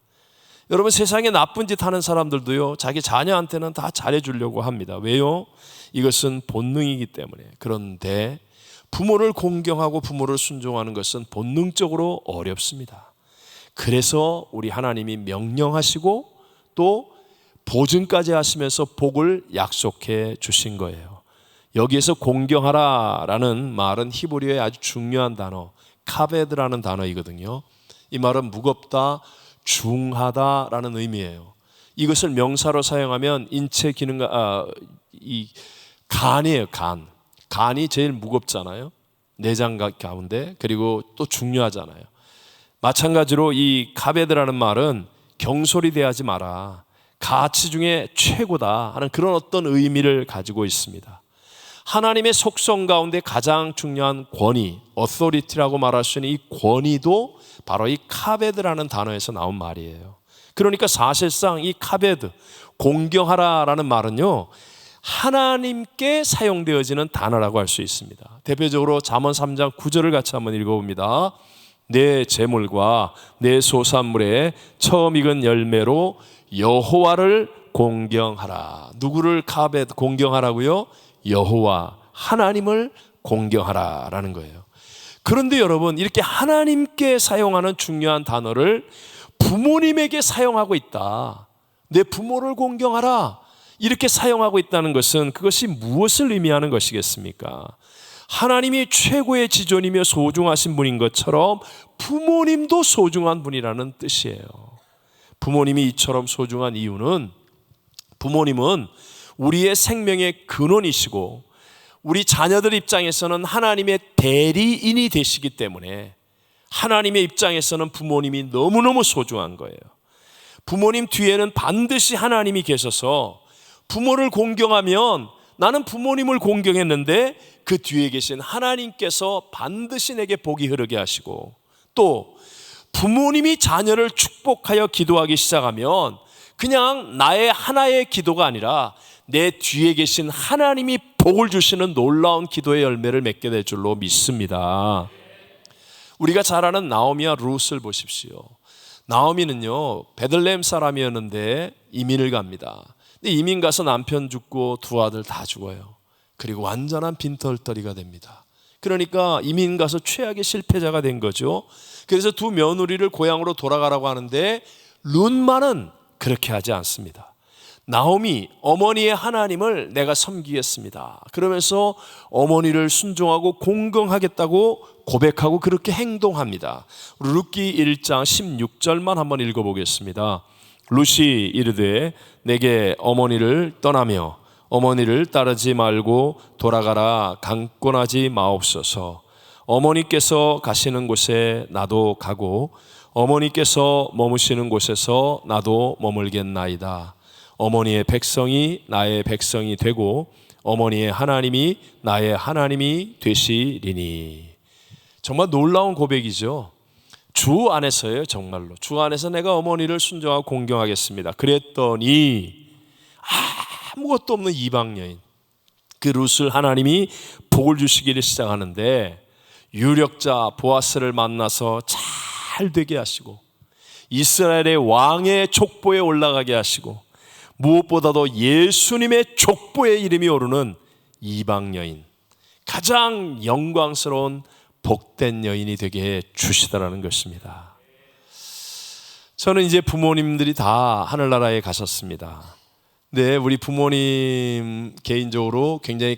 여러분 세상에 나쁜 짓 하는 사람들도요, 자기 자녀한테는 다 잘해주려고 합니다. 왜요? 이것은 본능이기 때문에. 그런데 부모를 공경하고 부모를 순종하는 것은 본능적으로 어렵습니다. 그래서 우리 하나님이 명령하시고 또 보증까지 하시면서 복을 약속해 주신 거예요. 여기에서 공경하라라는 말은 히브리어의 아주 중요한 단어, 카베드라는 단어이거든요. 이 말은 무겁다, 중하다라는 의미예요. 이것을 명사로 사용하면 인체 기능, 이 간이에요. 간이 제일 무겁잖아요. 내장 가운데. 그리고 또 중요하잖아요. 마찬가지로 이 카베드라는 말은 경솔이 대하지 마라, 가치 중에 최고다 하는 그런 어떤 의미를 가지고 있습니다. 하나님의 속성 가운데 가장 중요한 권위, authority라고 말할 수 있는 이 권위도 바로 이 카베드라는 단어에서 나온 말이에요. 그러니까 사실상 이 카베드, 공경하라라는 말은요, 하나님께 사용되어지는 단어라고 할 수 있습니다. 대표적으로 잠언 3장 9절을 같이 한번 읽어봅니다. 내 재물과 내 소산물의 처음 익은 열매로 여호와를 공경하라. 누구를 카베드 공경하라고요? 여호와, 하나님을 공경하라라는 거예요. 그런데 여러분, 이렇게 하나님께 사용하는 중요한 단어를 부모님에게 사용하고 있다. 내 부모를 공경하라, 이렇게 사용하고 있다는 것은 그것이 무엇을 의미하는 것이겠습니까? 하나님이 최고의 지존이며 소중하신 분인 것처럼 부모님도 소중한 분이라는 뜻이에요. 부모님이 이처럼 소중한 이유는, 부모님은 우리의 생명의 근원이시고 우리 자녀들 입장에서는 하나님의 대리인이 되시기 때문에 하나님의 입장에서는 부모님이 너무너무 소중한 거예요. 부모님 뒤에는 반드시 하나님이 계셔서 부모를 공경하면 나는 부모님을 공경했는데 그 뒤에 계신 하나님께서 반드시 내게 복이 흐르게 하시고, 또 부모님이 자녀를 축복하여 기도하기 시작하면 그냥 나의 하나의 기도가 아니라 내 뒤에 계신 하나님이 복을 주시는 놀라운 기도의 열매를 맺게 될 줄로 믿습니다. 우리가 잘 아는 나오미와 룻을 보십시오. 나오미는요, 베들레헴 사람이었는데 이민을 갑니다. 근데 이민 가서 남편 죽고 두 아들 다 죽어요. 그리고 완전한 빈털터리가 됩니다. 그러니까 이민 가서 최악의 실패자가 된 거죠. 그래서 두 며느리를 고향으로 돌아가라고 하는데 룻만은 그렇게 하지 않습니다. 나오미, 어머니의 하나님을 내가 섬기겠습니다. 그러면서 어머니를 순종하고 공경하겠다고 고백하고 그렇게 행동합니다. 룻기 1장 16절만 한번 읽어보겠습니다. 룻이 이르되 내게 어머니를 떠나며 어머니를 따르지 말고 돌아가라 강권하지 마옵소서. 어머니께서 가시는 곳에 나도 가고 어머니께서 머무시는 곳에서 나도 머물겠나이다. 어머니의 백성이 나의 백성이 되고 어머니의 하나님이 나의 하나님이 되시리니. 정말 놀라운 고백이죠. 주 안에서예요. 정말로 주 안에서 내가 어머니를 순종하고 공경하겠습니다. 그랬더니 아무것도 없는 이방 여인 그 룻을 하나님이 복을 주시기를 시작하는데 유력자 보아스를 만나서 잘 되게 하시고 이스라엘의 왕의 족보에 올라가게 하시고 무엇보다도 예수님의 족보에 이름이 오르는 이방 여인, 가장 영광스러운 복된 여인이 되게 해 주시더라는 것입니다. 저는 이제 부모님들이 다 하늘나라에 가셨습니다. 네, 우리 부모님 개인적으로 굉장히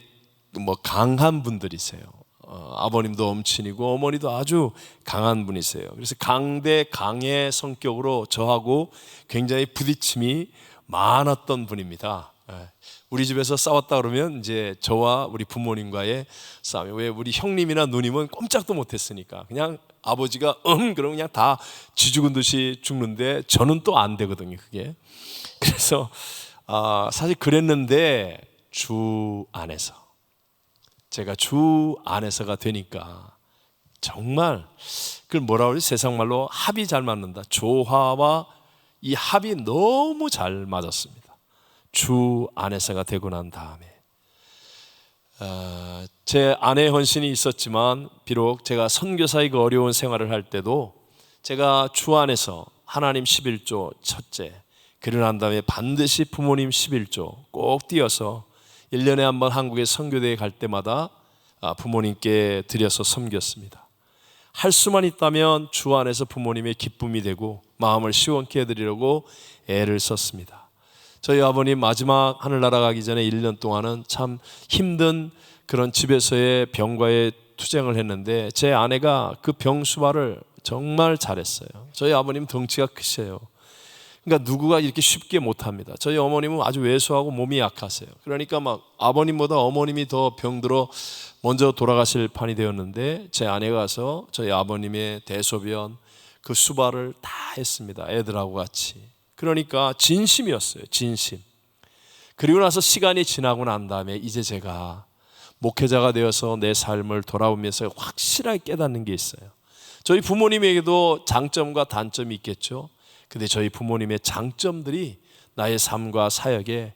강한 분들이세요. 아버님도 엄친이고 어머니도 아주 강한 분이세요. 그래서 강의 성격으로 저하고 굉장히 부딪힘이 많았던 분입니다. 우리 집에서 싸웠다 그러면 이제 저와 우리 부모님과의 싸움이, 왜 우리 형님이나 누님은 꼼짝도 못했으니까 그냥 아버지가 그러면 그냥 다 쥐죽은 듯이 죽는데 저는 또 안 되거든요, 그게. 그래서 사실 그랬는데 주 안에서 제가 주 안에서가 되니까 정말 그걸 뭐라 그러지? 세상 말로 합이 잘 맞는다. 조화와 이 합이 너무 잘 맞았습니다. 주 안에서가 되고 난 다음에 제 아내의 헌신이 있었지만 비록 제가 선교사의 그 어려운 생활을 할 때도 제가 주 안에서 하나님 11조 첫째, 그러고 난 다음에 반드시 부모님 11조 꼭 띄어서 1년에 한 번 한국에 선교대회 갈 때마다 부모님께 드려서 섬겼습니다. 할 수만 있다면 주 안에서 부모님의 기쁨이 되고 마음을 시원케 해드리려고 애를 썼습니다. 저희 아버님 마지막 하늘나라 가기 전에 1년 동안은 참 힘든 그런 집에서의 병과의 투쟁을 했는데 제 아내가 그 병 수발을 정말 잘했어요. 저희 아버님 덩치가 크세요. 그러니까 누구가 이렇게 쉽게 못합니다. 저희 어머님은 아주 왜소하고 몸이 약하세요. 그러니까 막 아버님보다 어머님이 더 병들어 먼저 돌아가실 판이 되었는데 제 아내가 가서 저희 아버님의 대소변 그 수발을 다 했습니다. 애들하고 같이. 그러니까 진심이었어요. 진심. 그리고 나서 시간이 지나고 난 다음에 이제 제가 목회자가 되어서 내 삶을 돌아보면서 확실하게 깨닫는 게 있어요. 저희 부모님에게도 장점과 단점이 있겠죠. 근데 저희 부모님의 장점들이 나의 삶과 사역에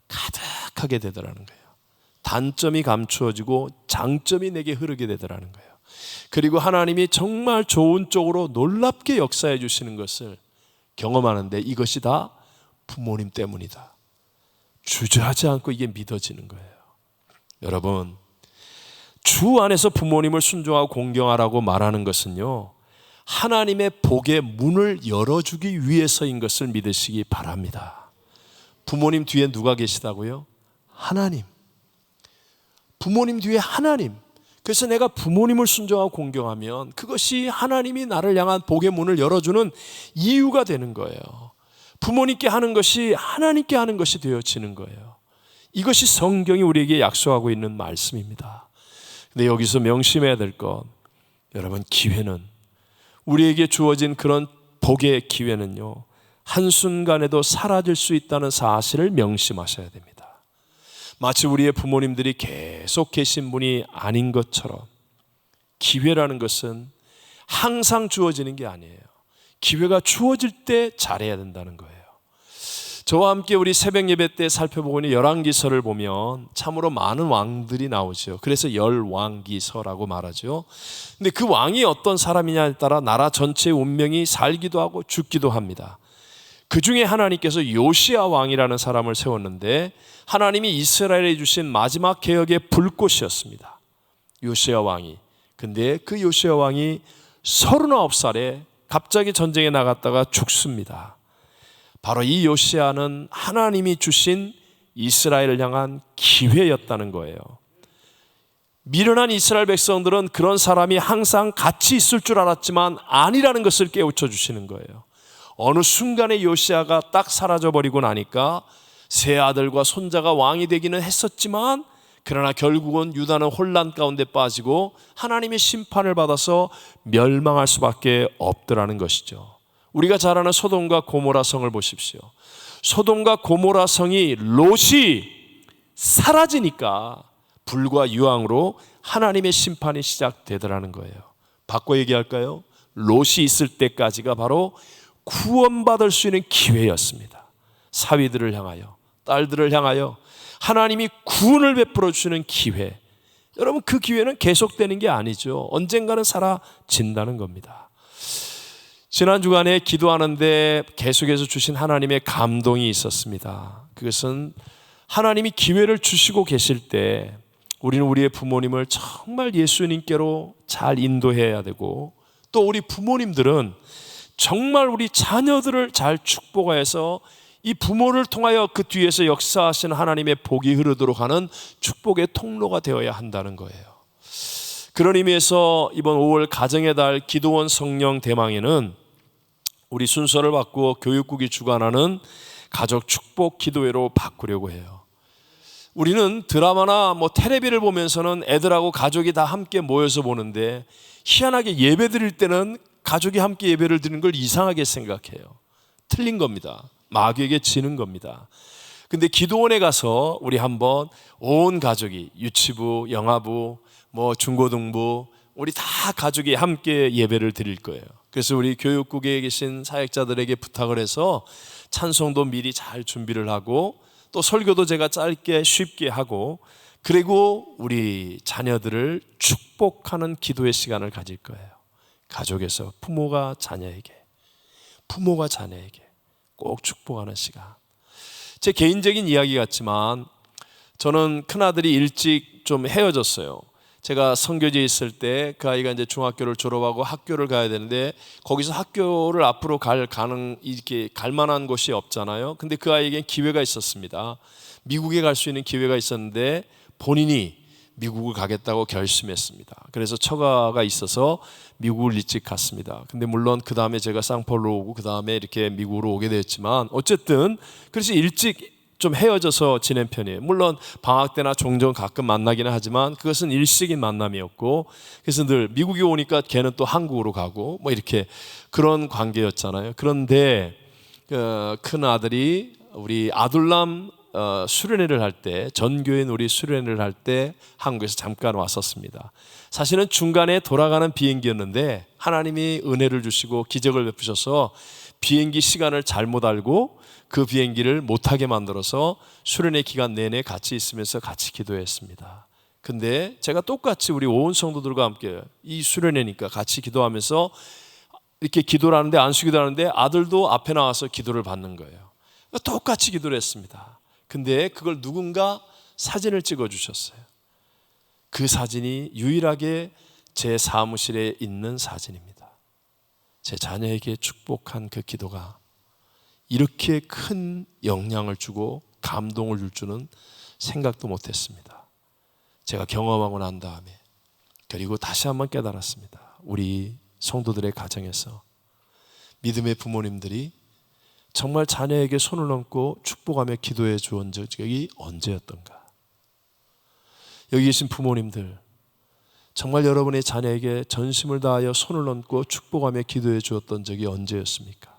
가득하게 되더라는 거예요. 단점이 감추어지고 장점이 내게 흐르게 되더라는 거예요. 그리고 하나님이 정말 좋은 쪽으로 놀랍게 역사해 주시는 것을 경험하는데 이것이 다 부모님 때문이다. 주저하지 않고 이게 믿어지는 거예요. 여러분, 주 안에서 부모님을 순종하고 공경하라고 말하는 것은요, 하나님의 복의 문을 열어주기 위해서인 것을 믿으시기 바랍니다. 부모님 뒤에 누가 계시다고요? 하나님. 부모님 뒤에 하나님. 그래서 내가 부모님을 순종하고 공경하면 그것이 하나님이 나를 향한 복의 문을 열어주는 이유가 되는 거예요. 부모님께 하는 것이 하나님께 하는 것이 되어지는 거예요. 이것이 성경이 우리에게 약속하고 있는 말씀입니다. 근데 여기서 명심해야 될 것, 여러분, 기회는, 우리에게 주어진 그런 복의 기회는요, 한순간에도 사라질 수 있다는 사실을 명심하셔야 됩니다. 마치 우리의 부모님들이 계속 계신 분이 아닌 것처럼 기회라는 것은 항상 주어지는 게 아니에요. 기회가 주어질 때 잘해야 된다는 거예요. 저와 함께 우리 새벽 예배 때 살펴보고 있는 열왕기서를 보면 참으로 많은 왕들이 나오죠. 그래서 열왕기서라고 말하죠. 근데 그 왕이 어떤 사람이냐에 따라 나라 전체의 운명이 살기도 하고 죽기도 합니다. 그 중에 하나님께서 요시야 왕이라는 사람을 세웠는데 하나님이 이스라엘에 주신 마지막 개혁의 불꽃이었습니다. 요시야 왕이. 근데 그 요시야 왕이 39살에 갑자기 전쟁에 나갔다가 죽습니다. 바로 이 요시야는 하나님이 주신 이스라엘을 향한 기회였다는 거예요. 미련한 이스라엘 백성들은 그런 사람이 항상 같이 있을 줄 알았지만 아니라는 것을 깨우쳐 주시는 거예요. 어느 순간에 요시야가 딱 사라져버리고 나니까 세 아들과 손자가 왕이 되기는 했었지만 그러나 결국은 유다는 혼란 가운데 빠지고 하나님의 심판을 받아서 멸망할 수밖에 없더라는 것이죠. 우리가 잘 아는 소돔과 고모라 성을 보십시오. 소돔과 고모라 성이 롯이 사라지니까 불과 유황으로 하나님의 심판이 시작되더라는 거예요. 바꿔 얘기할까요? 롯이 있을 때까지가 바로 구원받을 수 있는 기회였습니다. 사위들을 향하여, 딸들을 향하여 하나님이 구원을 베풀어 주시는 기회. 여러분, 그 기회는 계속되는 게 아니죠. 언젠가는 사라진다는 겁니다. 지난 주간에 기도하는데 계속해서 주신 하나님의 감동이 있었습니다. 그것은 하나님이 기회를 주시고 계실 때 우리는 우리의 부모님을 정말 예수님께로 잘 인도해야 되고, 또 우리 부모님들은 정말 우리 자녀들을 잘 축복해서 이 부모를 통하여 그 뒤에서 역사하시는 하나님의 복이 흐르도록 하는 축복의 통로가 되어야 한다는 거예요. 그런 의미에서 이번 5월 가정의 달 기도원 성령 대망에는 우리 순서를 바꾸어 교육국이 주관하는 가족 축복 기도회로 바꾸려고 해요. 우리는 드라마나 텔레비를 보면서는 애들하고 가족이 다 함께 모여서 보는데, 희한하게 예배 드릴 때는 가족이 함께 예배를 드리는 걸 이상하게 생각해요. 틀린 겁니다. 마귀에게 지는 겁니다. 근데 기도원에 가서 우리 한번 온 가족이, 유치부, 영아부, 중고등부, 우리 다 가족이 함께 예배를 드릴 거예요. 그래서 우리 교육국에 계신 사역자들에게 부탁을 해서 찬송도 미리 잘 준비를 하고, 또 설교도 제가 짧게 쉽게 하고, 그리고 우리 자녀들을 축복하는 기도의 시간을 가질 거예요. 가족에서 부모가 자녀에게 꼭 축복하는 시간. 제 개인적인 이야기 같지만 저는 큰아들이 일찍 좀 헤어졌어요. 제가 선교지에 있을 때 그 아이가 이제 중학교를 졸업하고 학교를 가야 되는데, 거기서 학교를 앞으로 갈 만한 곳이 없잖아요. 근데 그 아이에겐 기회가 있었습니다. 미국에 갈 수 있는 기회가 있었는데 본인이 미국을 가겠다고 결심했습니다. 그래서 처가가 있어서 미국을 일찍 갔습니다. 근데 물론 그 다음에 제가 쌍폴로 오고 그 다음에 이렇게 미국으로 오게 됐지만, 어쨌든 그래서 일찍 좀 헤어져서 지낸 편이에요. 물론 방학 때나 종종 가끔 만나기는 하지만 그것은 일시적인 만남이었고, 그래서 늘 미국에 오니까 걔는 또 한국으로 가고 이렇게 그런 관계였잖아요. 그런데 큰 아들이 우리 아둘람 수련회를 할 때, 전교회 우리 수련회를 할 때 한국에서 잠깐 왔었습니다. 사실은 중간에 돌아가는 비행기였는데 하나님이 은혜를 주시고 기적을 베푸셔서 비행기 시간을 잘못 알고 그 비행기를 못하게 만들어서 수련회 기간 내내 같이 있으면서 같이 기도했습니다. 근데 제가 똑같이 우리 온 성도들과 함께 이 수련회니까 같이 기도하면서 이렇게 기도를 하는데, 안수기도 하는데 아들도 앞에 나와서 기도를 받는 거예요. 똑같이 기도를 했습니다. 근데 그걸 누군가 사진을 찍어 주셨어요. 그 사진이 유일하게 제 사무실에 있는 사진입니다. 제 자녀에게 축복한 그 기도가 이렇게 큰 영향을 주고 감동을 줄 줄은 생각도 못했습니다. 제가 경험하고 난 다음에, 그리고 다시 한번 깨달았습니다. 우리 성도들의 가정에서 믿음의 부모님들이 정말 자녀에게 손을 얹고 축복하며 기도해 주온 적이 언제였던가. 여기 계신 부모님들, 정말 여러분의 자녀에게 전심을 다하여 손을 얹고 축복하며 기도해 주었던 적이 언제였습니까?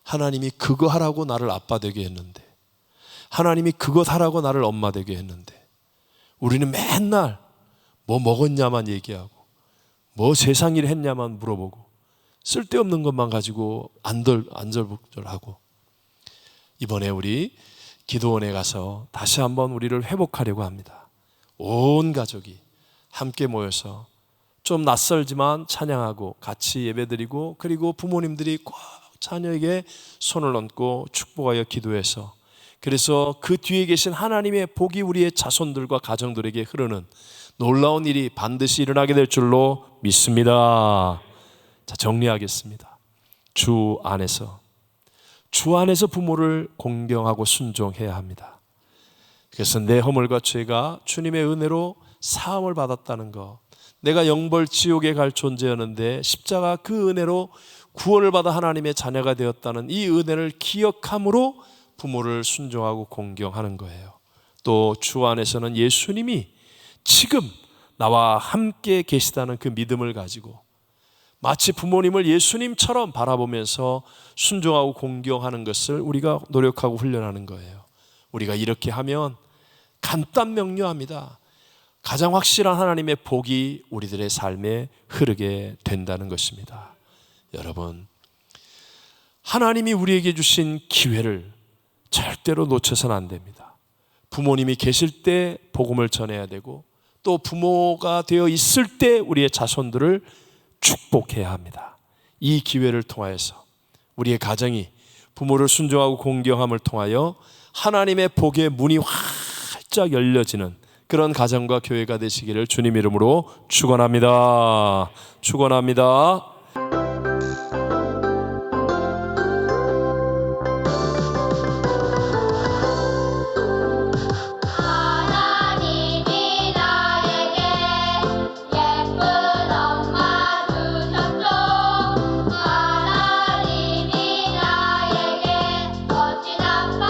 하나님이 그거 하라고 나를 아빠 되게 했는데, 하나님이 그것 하라고 나를 엄마 되게 했는데, 우리는 맨날 뭐 먹었냐만 얘기하고 뭐 세상 일 했냐만 물어보고 쓸데없는 것만 가지고 안절부절하고, 이번에 우리 기도원에 가서 다시 한번 우리를 회복하려고 합니다. 온 가족이 함께 모여서 좀 낯설지만 찬양하고 같이 예배드리고, 그리고 부모님들이 꼭 자녀에게 손을 얹고 축복하여 기도해서, 그래서 그 뒤에 계신 하나님의 복이 우리의 자손들과 가정들에게 흐르는 놀라운 일이 반드시 일어나게 될 줄로 믿습니다. 자, 정리하겠습니다. 주 안에서 부모를 공경하고 순종해야 합니다. 그래서 내 허물과 죄가 주님의 은혜로 사함을 받았다는 것, 내가 영벌 지옥에 갈 존재였는데 십자가 그 은혜로 구원을 받아 하나님의 자녀가 되었다는 이 은혜를 기억함으로 부모를 순종하고 공경하는 거예요. 또 주 안에서는 예수님이 지금 나와 함께 계시다는 그 믿음을 가지고 마치 부모님을 예수님처럼 바라보면서 순종하고 공경하는 것을 우리가 노력하고 훈련하는 거예요. 우리가 이렇게 하면 간단명료합니다. 가장 확실한 하나님의 복이 우리들의 삶에 흐르게 된다는 것입니다. 여러분, 하나님이 우리에게 주신 기회를 절대로 놓쳐서는 안 됩니다. 부모님이 계실 때 복음을 전해야 되고, 또 부모가 되어 있을 때 우리의 자손들을 축복해야 합니다. 이 기회를 통하여서 우리의 가정이 부모를 순종하고 공경함을 통하여 하나님의 복의 문이 활짝 열려지는 그런 가정과 교회가 되시기를 주님 이름으로 축원합니다. 축원합니다.
하나님이 나에게 예쁜 엄마 주셨죠. 하나님이 나에게 멋진 아빠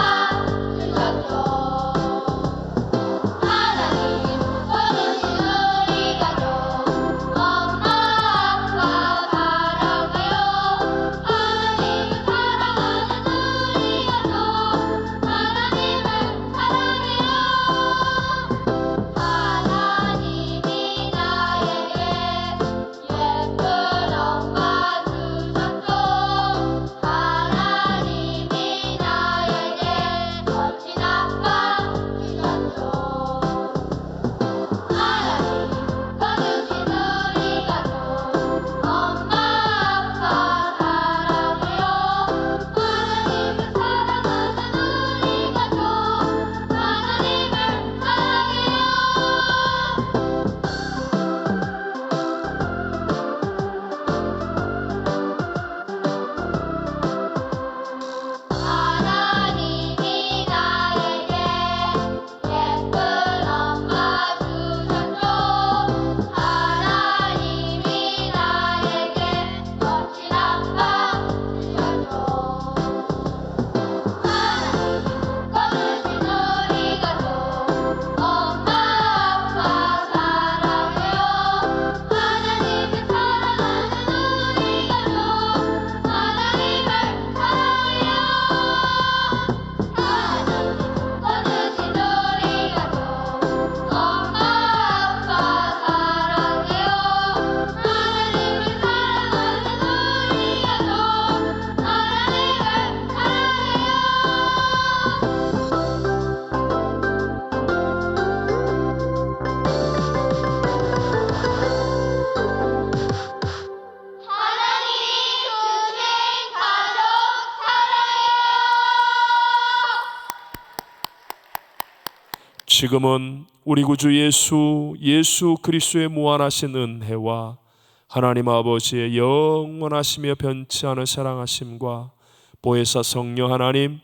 주셨죠. 하나님 거두신 우리 가족 엄마 아빠 사랑해요. 하나님 사랑하는 우리 가족 하나님을 사랑해요. 하나님이 나에게 예쁜 엄마 주셨죠. 하나님이 나에게 멋진 아빠 주셨죠. 하나님 거두신 우리 가족 엄마 아빠 사랑해요. 하나님을 사랑하는 우리 가족 하나님을 하나님이 나에게 예쁜 엄마 주셨죠. 하나님이 나에게 멋진 아빠 주셨죠. 하나님 거두신 우리 가족 엄마 아빠 사랑해요. 하나님을 사랑하는 우리 가족 하나님을 사랑해요. 하나님 거두신 우리 가족 엄마 아빠 사랑해요. 하나님을 사랑하는 우리 가족 하나님이 주신 가족 사랑해요.
지금은 우리 구주 예수 그리스도의 무한하신 은혜와 하나님 아버지의 영원하시며 변치 않은 사랑하심과 보혜사 성령 하나님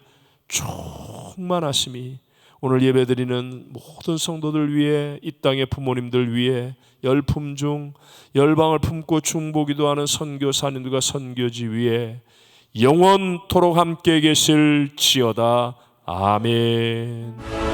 충만하심이 오늘 예배드리는 모든 성도들 위해, 이 땅의 부모님들 위해, 열품 중 열방을 품고 중보기도 하는 선교사님들과 선교지 위에 영원토록 함께 계실지어다. 아멘.